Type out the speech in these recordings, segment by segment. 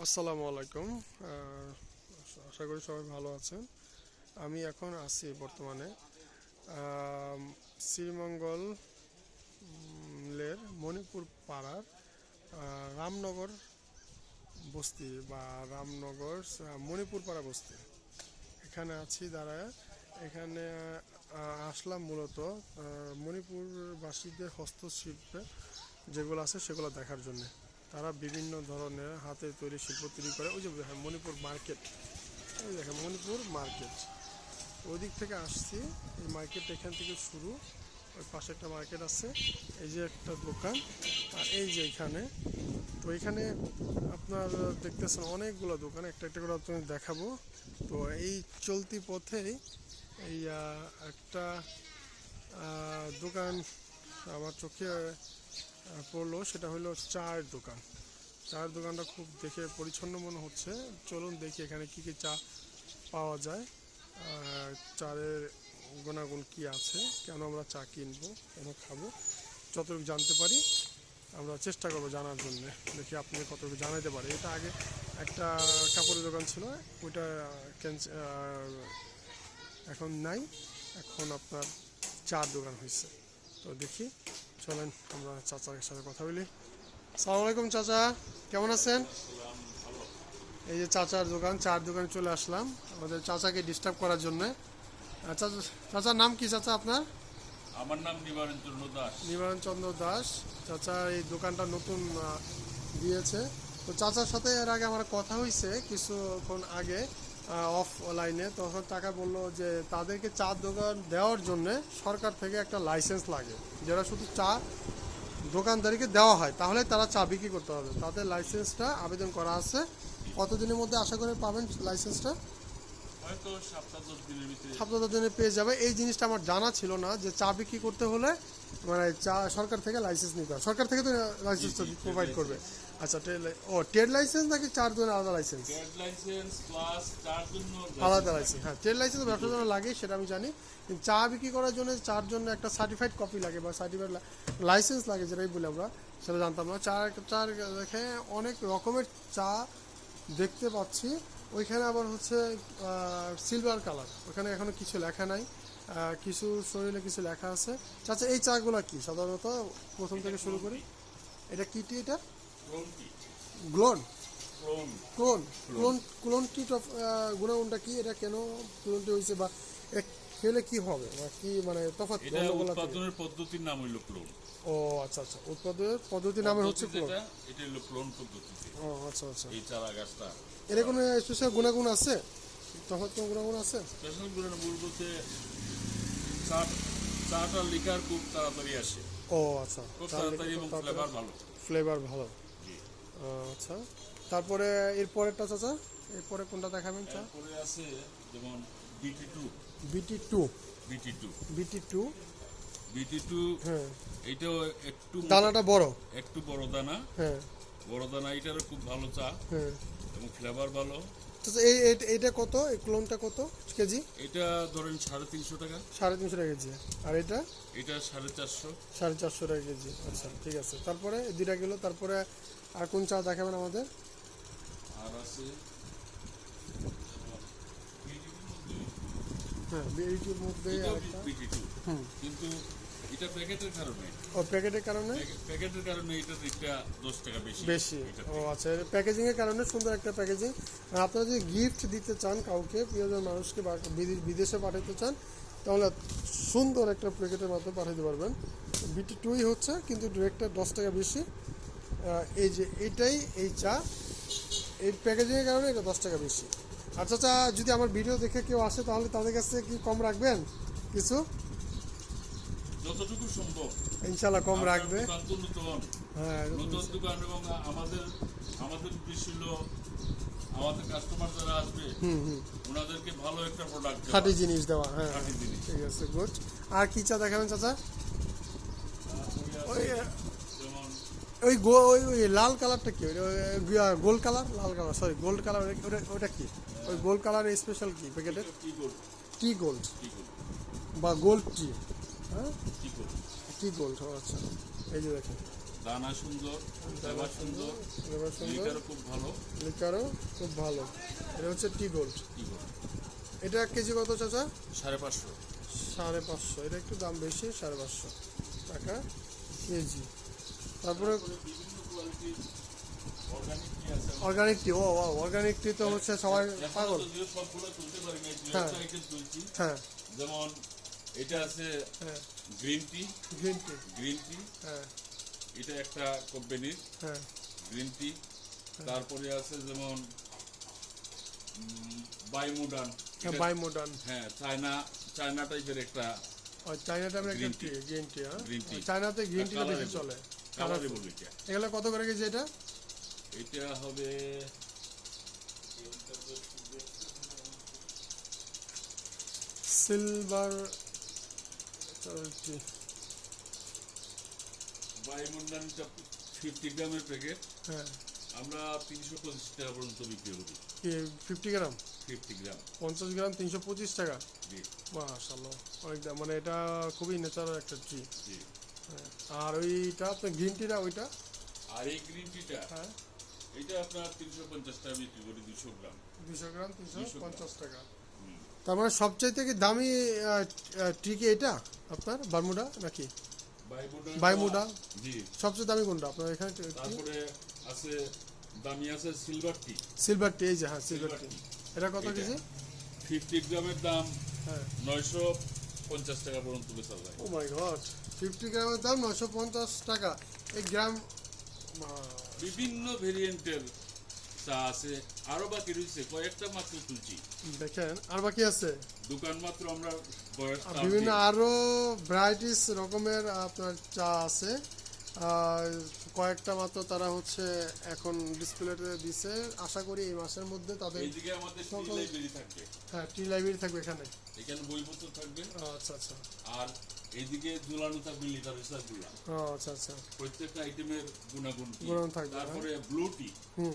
আসসালামু আলাইকুম। আশা করি সবাই ভালো আছেন। আমি এখন আছি বর্তমানে শ্রীমঙ্গলের মণিপুর পাড়ার রামনগর বস্তি বা রামনগর মণিপুর পাড়া বস্তি। এখানে আছি দাঁড়ায়। এখানে আসলাম মূলত মণিপুরবাসীদের হস্তশিল্পে যেগুলো আছে সেগুলো দেখার জন্য। তারা বিভিন্ন ধরনের হাতে তৈরি শিল্প তৈরি করে। ওই যে দেখেন মণিপুর মার্কেট, ওই দেখেন মণিপুর মার্কেট, ওই দিক থেকে আসছি। এই মার্কেট এখান থেকে শুরু, ওই পাশে একটা মার্কেট আছে, এই যে একটা দোকান, আর এই যে এখানে। তো এখানে আপনার দেখতেছেন অনেকগুলো দোকান, একটা একটা করে আপনাদের দেখাবো। তো এই চলতি পথেই এই একটা দোকান আমার চোখে পড়লো, সেটা হলো চায়ের দোকান। চায়ের দোকানটা খুব দেখে পরিচ্ছন্ন মনে হচ্ছে। চলুন দেখি এখানে কি কি চা পাওয়া যায়, চায়ের গুণাগুণ কি আছে, কেন আমরা চা কিনবো, কেন খাবো, যতটুকু জানতে পারি আমরা চেষ্টা করবো জানার জন্য। দেখি আপনি কতটুকু জানাতে পারি। এটা আগে একটা কাপড়ের দোকান ছিল, ওইটা এখন নাই, এখন আপনার চার দোকান হয়েছে। তো দেখি, চলেন আমরা চাচার সাথে কথা বলি। আসসালামু আলাইকুম চাচা, কেমন আছেন? এই যে চাচার দোকান, চার দোকানে চলে আসলাম আমাদের চাচাকে ডিস্টার্ব করার জন্য। চাচার নাম কি চাচা আপনার? আমার নাম নিবারণ চন্দ্র দাস। নিবারণ চন্দ্র দাস। চাচা এই দোকানটা নতুন দিয়েছে। তো চাচার সাথে এর আগে আমার কথা হয়েছে কিছুক্ষণ আগে অফ লাইনে। তখন টাকা বললো যে তাদেরকে চা দোকান দেওয়ার জন্য সরকার থেকে একটা লাইসেন্স লাগে, যেটা শুধু চা দোকানদারিকে দেওয়া হয়, তাহলে তারা চা বিক্রি করতে হবে। তাদের লাইসেন্সটা আবেদন করা আছে। কতদিনের মধ্যে আশা করে পাবেন লাইসেন্সটা? হয়তো সপ্তাহ 10 দিনে পেয়ে যাবে। এই জিনিসটা আমার জানা ছিল না যে চা বিক্রি করতে হলে মানে চা সরকার থেকে লাইসেন্স নিতে হয়। সরকার থেকে তো লাইসেন্সটা প্রোভাইড করবে। আচ্ছা, ট্রেড লাইসেন্স নাকি চার জন্য আলাদা লাইসেন্স? আলাদা লাইসেন্স, হ্যাঁ। ট্রেড লাইসেন্স ব্যবসার জন্য লাগে, সেটা আমি জানি। কিন্তু চা বিক্রি করার জন্য চার জন্য একটা সার্টিফাইড কপি লাগে বা সার্টিফাইড লাইসেন্স লাগে, যেটাই বলি আমরা, সেটা জানতাম না। চার দেখে অনেক রকমের চা দেখতে পাচ্ছি। ওইখানে আবার হচ্ছে সিলভার কালার, ওখানে এখনো কিছু লেখা নাই, কিছু শরীরে কিছু লেখা আছে। আচ্ছা, এই চাগুলো কি সাধারণত প্রথম থেকে শুরু করি? এটা কি টি? এটা clone clone clone clone tea of গুণাগুণটা কি? এটা কেন ক্লোনটি হয়েছে বা খেলে কি হবে বা কি মানে তফাৎ? উৎপাদনের পদ্ধতির নাম হইল ক্লোন। ও আচ্ছা আচ্ছা, উৎপাদনের পদ্ধতির নাম হচ্ছে ক্লোন। এটা হলো ক্লোন পদ্ধতি। ও আচ্ছা আচ্ছা। এই চারা গাছটা এর কোনো স্পেশাল গুণাগুণ আছে? তফাৎ কোনো গুণাগুণ আছে? স্পেশাল গুণাগুণ বলতে চাটা লিকার খুব তাড়াতাড়ি আসে। ও আচ্ছা, খুব তাড়াতাড়ি এবং ফ্লেভার ভালো। ফ্লেভার ভালো, আচ্ছা। তারপরে এরপরেরটা চাচা, এরপরে কোনটা দেখাবেন? চা এরপরে আছে যেমন BT2 BT2 BT2 BT2 BT2। হ্যাঁ, এইটাও একটু দানাটা বড়, একটু বড় দানা। হ্যাঁ বড় দানা, এটারও খুব ভালো চা হ্যাঁ। এবং ফ্লেভার ভালো। তো এইটা কত? এই ক্লোনটা কত কেজি? এটা ধরেন 350 টাকা। 350 টাকা কেজি। আর এটা? এটা 450। 450 টাকা কেজি। আচ্ছা, ঠিক আছে। তারপরে দুইটা গেল, তারপরে আর কোন চা দেখাবেন আমাদের? আর আছে হ্যাঁ, বিউটির মধ্যে আরেকটা। BT2 কিন্তু এটা প্যাকেটের কারণে, ও প্যাকেটের কারণে, প্যাকেটের কারণে এটার একটা 10 টাকা বেশি বেশি। ও আচ্ছা, প্যাকেজিং এর কারণে সুন্দর একটা প্যাকেজিং। আর আপনারা যদি গিফট দিতে চান কাউকে, প্রিয়জন মানুষকে, বা বিদেশে পাঠাতে চান, তাহলে সুন্দর একটা প্যাকেটের মাধ্যমে পাঠাতে পারবেন। BT2ই হচ্ছে, কিন্তু ডিরেক্টর 10 টাকা বেশি। এই যে এইটাই, এই চা, এই প্যাকেজিংয়ের কারণে এটা 10 টাকা বেশি। আচ্ছা আচ্ছা, যদি আমার ভিডিও দেখে কেউ আসে তাহলে তাদের কাছে কি কম রাখবেন কিছু? যতটুকু সম্ভব ইনশাল্লাহ কম রাখবে। হ্যাঁ, নতুন দোকান এবং আমাদের উদ্দেশ্য হলো আমাদের কাস্টমার যারা আসবে ওনাদেরকে ভালো একটা প্রোডাক্ট, খাঁটি জিনিস দেওয়া। হ্যাঁ, খাঁটি জিনিস। ঠিক আছে, গুড। আর কি চা দেখাবেন চাচা? ওই ওই লাল কালারটা কি? গোল্ড কালার, লাল কালার, সরি গোল্ড কালার, ওটা কি? ওই গোল্ড কালারের স্পেশাল কি প্যাকেটের? টি গোল্ড বা গোল্ড টি? হ্যাঁ, টি গোল্ড। আচ্ছা, এই যে দেখেন দানা সুন্দর, ফ্লেভার সুন্দর, ফ্লেভার সুন্দর, লিকারও খুব ভালো। লিকারও খুব ভালো। এটা হচ্ছে টি গোল্ড। কি বলবো? এটা কেজি কত চাচা? 550। 550। এটা একটু দাম বেশি, 550 টাকা কেজি। তারপরে বিভিন্ন কোয়ালিটির অর্গানিক টি আছে। অর্গানিক টি, ও অর্গানিক টি তো হচ্ছে সবাই এখনো পাগল। যদিও সবগুলো তুলতে পারি নাই, দু হ্যাঁ। একটা আইটেম তুলছি। হ্যাঁ যেমন এটা আছে হ্যাঁ, green tea. Green tea. Green tea হ্যাঁ এটা একটা কোম্পানির হ্যাঁ গ্রিন টি। তারপরে আছে যেমন বাইমুডান। হ্যাঁ, বাই মডার্ন। হ্যাঁ, চায়না টাইপের একটা চাইনাটা একটা Green টি, গ্রিন টি। হ্যাঁ, Green tea। চায়নাতে গ্রিন টিটা বেশি Colorable। চলে। কালারে বলি এটা। এগুলো কত করে কেজি এটা? এটা হবে সিলভার টি। বাইমুডানটা 50 গ্রামের প্যাকেট হ্যাঁ, আমরা 325 টাকা পর্যন্ত বিক্রি করি। কি 50 গ্রাম? 50 গ্রাম। 50 গ্রাম 325 টাকা। জি মাশাআল্লাহ, অনেক দাম। মানে এটা খুবই ন্যাচারাল একটা টি। জি। আর ওইটা আপনার গ্রিন টিটা, ওইটা আর এই গ্রিন টিটা হ্যাঁ এটা আপনার 350 টাকা বিক্রি করি 200 গ্রাম। 200 গ্রাম 350 টাকা। হুম। তার মানে সবচাইতে কি দামি টি কি এটা আপনার বারমুডা নাকি বাইমুডা? জি। সবচেয়ে দামি কোনটা আপনার এখানে? তারপরে আছে দামি আছে সিলভার টি। সিলভার টি, এই যে হ্যাঁ সিলভার টি। এটা কত এটা। কেজি? 50 গ্রামের দাম হ্যাঁ। 950 টাকা পর্যন্ত বেচা যায়। ও মাই গড, 50 গ্রামের দাম 950 টাকা। এই গ্রাম বিভিন্ন ভেরিয়েন্টের চা আছে, আরো বাকি রয়েছে, কয়েকটা মাত্র তুলছি। দেখেন আর বাকি আছে। দোকান মাত্র আমরা বয়স আর বিভিন্ন আরো ভ্যারাইটিস রকমের আপনার চা আছে। কয়েকটা মাত্র তারা হচ্ছে এখন ডিসপ্লেতে দিছে। আশা করি এই মাসের মধ্যে তাদের এইদিকে আমাদের টি সকল- লাইব্রেরি থাকবে, হ্যাঁ টি লাইব্রেরি থাকবে এখানে। এখানে বইপত্র থাকবে, আচ্ছা আচ্ছা, আর এইদিকে ঝুলানো থাকবে লিটারেচার গুলা, আচ্ছা আচ্ছা। প্রত্যেকটা আইটেমের গুণাগুণ কি। গুণাগুণ থাকবে, তারপরে ব্লু টি। হুম,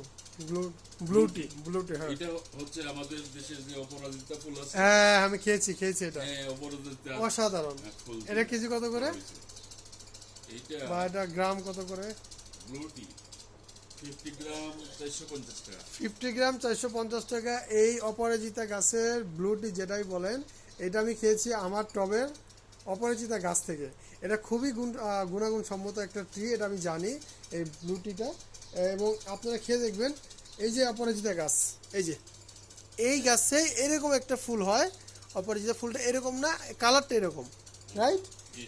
ব্লু টি হ্যাঁ। এটা হচ্ছে আমাদের দেশের যে অপরাজিতা ফুল আছে। হ্যাঁ আমি খেয়েছি এটা, হ্যাঁ, অপরাজিতা অসাধারণ। ফুল। এটা কেজি কত করে? এইটা বা এটা গ্রাম কত করে? ব্লু টি 50 গ্রাম 450 টাকা। 50 গ্রাম 450 টাকা। এই অপরাজিতা গাছের ব্লু টি যেটাই বলেন, এটা আমি খেয়েছি আমার টবের অপরাজিতা গাছ থেকে। এটা খুবই গুণাগুণ সম্মত একটা টি, এটা আমি জানি এই ব্লু টিটা। এবং আপনারা খেয়ে দেখবেন, এই যে অপরাজিতা গাছ, এই গাছে এরকম একটা ফুল হয়। অপরাজিতা ফুলটা এরকম না, কালারটা এরকম, রাইট?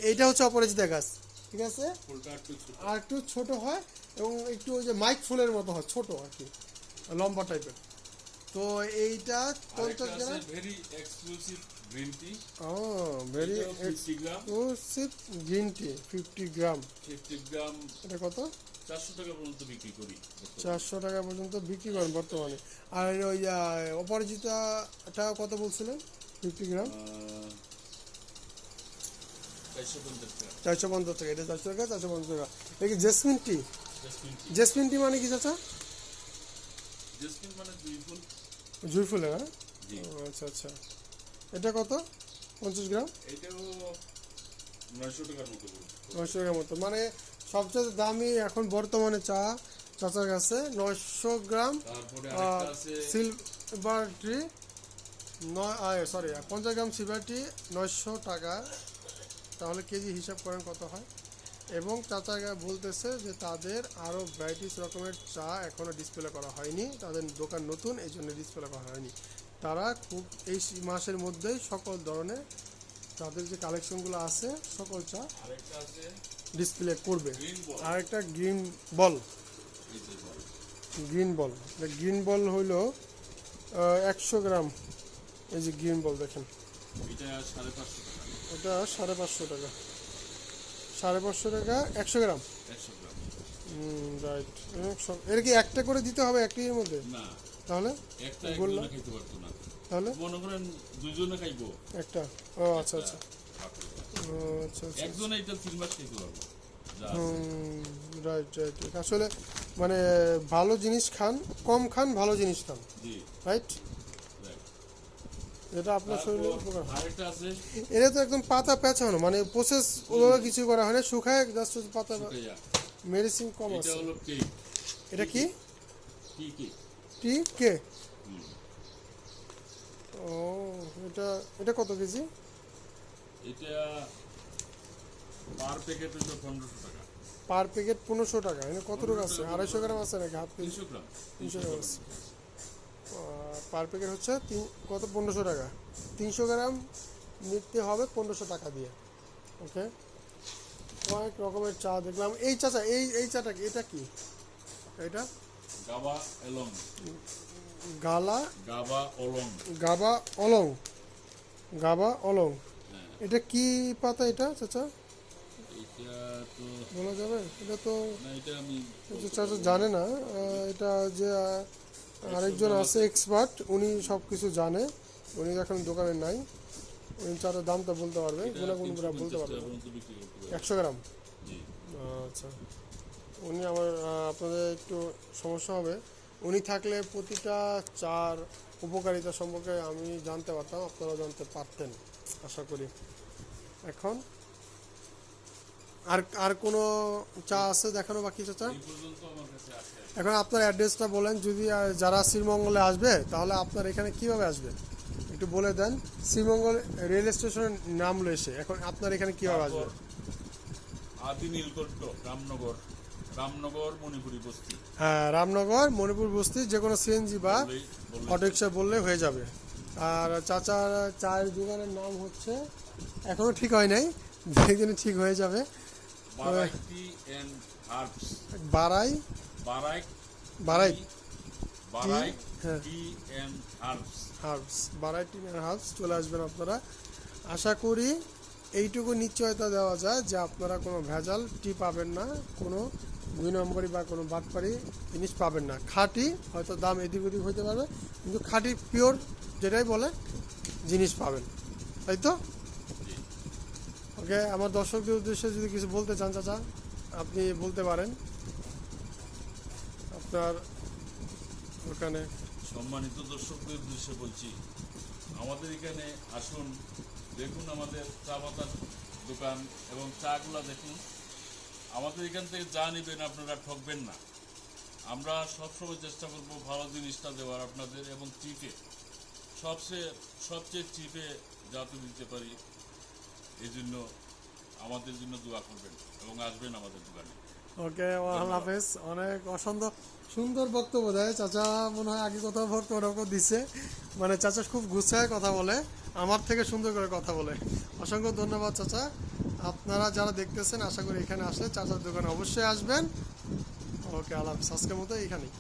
এইটা হচ্ছে অপরাজিতা গাছ, ঠিক আছে? ফুলটা একটু ছোট। আর একটু ছোট হয় এবং একটু ওই যে মাইক ফুলের মতো হয়, ছোট আর কি, লম্বা টাইপের। তো এইটা 50 আরেকটা গ্রাম। আছে ভেরি এক্সক্লুসিভ গ্রিন টি। ও ভেরি 50 গ্রাম। এক্সক্লুসিভ গ্রিন টি 50 গ্রাম। 50 গ্রাম এটা কত? 400 টাকা পর্যন্ত বিক্রি করি। 400 টাকা পর্যন্ত বিক্রি করেন বর্তমানে। আর ওই অপরাজিতাটা কত বলছিলেন? 50 গ্রাম 450 টাকা। 450 টাকা। এটা 400 টাকা, 450 টাকা। এটা কি জেসমিন টি? জেসমিন টি। জেসমিন টি মানে কি চাচা? জেসমিন মানে দুই ফুল। জুঁই ফুলের, হ্যাঁ? জি। ও, আচ্ছা আচ্ছা। এটা কত? 50 গ্রাম এটাও 900 টাকার মতো পড়বে। 900 টাকার মতো। মানে সবচেয়ে দামি এখন বর্তমানে চা চাচার কাছে 900 গ্রাম তারপরে আরেকটা আছে সিলভার টি, 50 গ্রাম সিলভার টি 900 টাকা। তাহলে কেজি হিসাব করেন কত হয়। এবং চাচা বলতেছে যে তাদের আরও ভ্যারাইটিস রকমের চা এখনও ডিসপ্লে করা হয়নি, তাদের দোকান নতুন, এই জন্য ডিসপ্লে করা হয়নি। তারা খুব এই মাসের মধ্যেই সকল ধরনের তাদের যে কালেকশনগুলো আছে সকল চা আরেকটা আছে ডিসপ্লে করবে। গ্রিন বল। আর একটা গ্রিন বল, এই যে বল। গ্রিন বল হইল 100 গ্রাম। এই যে গ্রিন বল দেখেন, এটা 550 টাকা। এটা 550 টাকা। 550 টাকা 100 গ্রাম। 100 গ্রাম। রাইট। এর কি একটা করে দিতে হবে একটির মধ্যে? না, তাহলে একটা বললাম। একজনে খাইতে পারতো না। তাহলে মনে করেন দুইজনে খাইবো। একটা, ও আচ্ছা আচ্ছা, ও আচ্ছা আচ্ছা, একজনে এটা 3 মাস খাইতে পারবো। যা আছে। রাইট। আসলে মানে ভালো জিনিস খান, কম খান, ভালো জিনিস খান, জি, রাইট? right. এটা আপনার শরীরে তারপর উপকার হয়। আরেকটা আছে এটা তো একদম পাতা পেঁচানো, মানে প্রসেস ওভাবে কিছু করা হয় না, শুকায় জাস্ট পাতা। শুকাইয়া। মেডিসিন কম এটা আছে। হলো কেক। এটা কি? কি কেক? টি কে? হুম। ও, এটা এটা কত কেজি? এটা পার প্যাকেট হলো 1500 টাকা। পার প্যাকেট 1500 টাকা। এখানে কত টাকা আছে? 1500 250 গ্রাম আছে নাকি হাফ কেজি? 300 গ্রাম। 300 গ্রাম আছে। পার প্যাকেট হচ্ছে কত? 1500 টাকা। 300 গ্রাম নিতে হবে 1500 টাকা দিয়ে। ওকে, অনেক রকমের চা দেখলাম। এই চাচা, এই চাটা কি? এটা কি? এটা গাবা এলং। গালা গাবা অলং। গাবা অলং। গাবা অলং। হ্যাঁ, এটা কি পাতা এটা চাচা? এটা তো বলা যাবে? এটা তো না, এটা আমি এটা চাচা জানে না। এটা যে আরেকজন আছে এক্সপার্ট, উনি সব কিছু জানে। উনি এখন দোকানে নাই, উনি চাটার দামটা বলতে পারবে, গুণাগুণ করে বলতে 350 পারবে। টাকা পর্যন্ত বিক্রি করতে পারি। 100 গ্রাম। জি। আচ্ছা, উনি আমার আপনাদের একটু সমস্যা হবে। উনি থাকলে প্রতিটা চার উপকারিতা সম্পর্কে আমি জানতে পারতাম, আপনারা জানতে পারতেন আশা করি। এখন আর আর কোনো চা আছে দেখানো বাকি চাচা? এই পর্যন্ত আমার কাছে আছে। এখন আপনার অ্যাড্রেসটা বলেন, যদি যারা শ্রীমঙ্গলে আসবে তাহলে আপনার এখানে কিভাবে আসবে একটু বলে দেন। শ্রীমঙ্গল রেল স্টেশনের নামলো এসে, এখন আপনার এখানে কিভাবে আসবে? আদি নীলকণ্ঠ, রামনগর, রামনগর মণিপুরি বস্তি। হ্যাঁ, রামনগর মণিপুর বস্তি, যে কোনো সিএনজি বা বললেই অটোরিক্সা বললে হয়ে যাবে। আর চাচার চায়ের দোকানের নাম হচ্ছে, এখনও ঠিক হয় নাই, একদিনে ঠিক হয়ে যাবে। বারাই টি এন্ড হার্বস। বারাই বারাই বারাই বারাই হ্যাঁ। Tea and herbs. Herbs, variety herbs চলে আসবেন আপনারা। আশা করি এইটুকু নিশ্চয়তা দেওয়া যায় যে আপনারা কোনো ভেজাল টি পাবেন না, কোনো 2 নম্বরি বা কোনো বাটপারি জিনিস পাবেন না। খাঁটি, হয়তো দাম এদিক ওদিক হইতে পারবে, কিন্তু খাঁটি পিওর যেটাই বলে জিনিস পাবেন, তাই তো? জি। ওকে, আমার দর্শকদের উদ্দেশ্যে যদি কিছু বলতে চান চাচা, আপনি বলতে পারেন আপনার ওখানে। সম্মানিত দর্শকদের উদ্দেশ্যে বলছি, আমাদের এখানে আসুন, দেখুন আমাদের চা পাতার দোকান এবং চাগুলা দেখুন। আমাদের এখান থেকে যা নেবেন আপনারা ঠকবেন না। আমরা সবসময় চেষ্টা করব ভালো জিনিসটা দেওয়ার আপনাদের, এবং চিপে, সবচেয়ে চিপে যাতে দিতে পারি। এই জন্য আমাদের জন্য দোয়া করবেন এবং আসবেন আমাদের দোকানে। ওকে, আল্লাহ হাফেজ। অনেক সুন্দর বক্তব্য দেয় চাচা, মনে হয় আগে কোথাও বক্তব্য দিচ্ছে। মানে চাচা খুব গুছায় কথা বলে, আমার থেকে সুন্দর করে কথা বলে। অসংখ্য ধন্যবাদ চাচা। আপনারা যারা দেখতেছেন, আশা করি এখানে আসলে চাচার দোকানে অবশ্যই আসবেন। ওকে, আল্লাহ হাফেজ। আজকের মতো এখানেই।